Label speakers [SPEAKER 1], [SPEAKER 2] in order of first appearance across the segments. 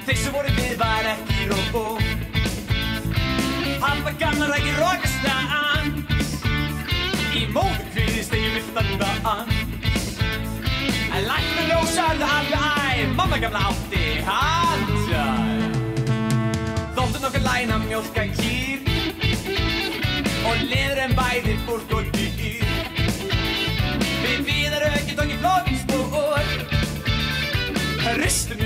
[SPEAKER 1] þeir sem voru við var ekki ró. Hann var gammal ekki rokastans, í móðurkviði stegið virtan dans. En læknir ljósarðu alveg mamma gamla átti handjær. Þóttu nokkuð læna mjólka kýr, og leður en bæði fólk og dýr. Við viðaröki tók í flókin spór, ristum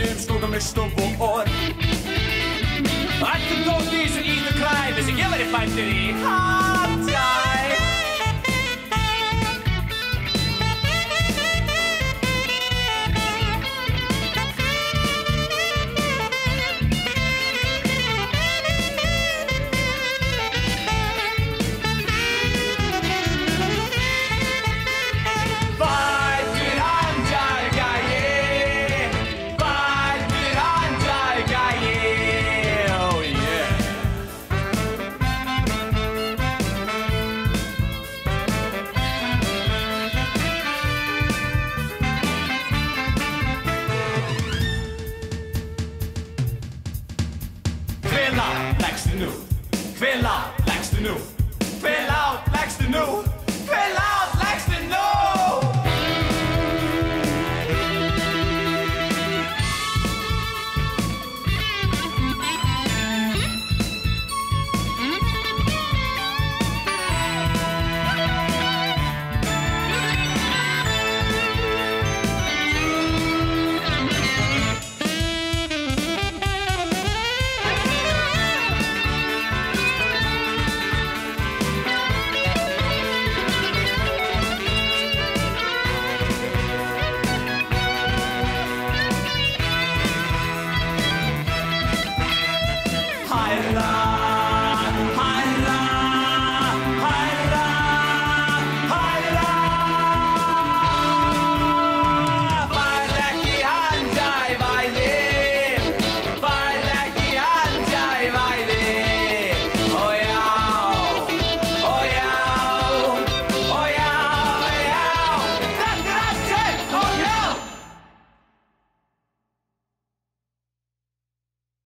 [SPEAKER 1] skóga mist og vor. Ættum tók því sem íður kræfi sem ég væri fættur í handjær. Hve lágt leggstu nú? Hve lágt leggstu nú? Hve lágt leggstu nú?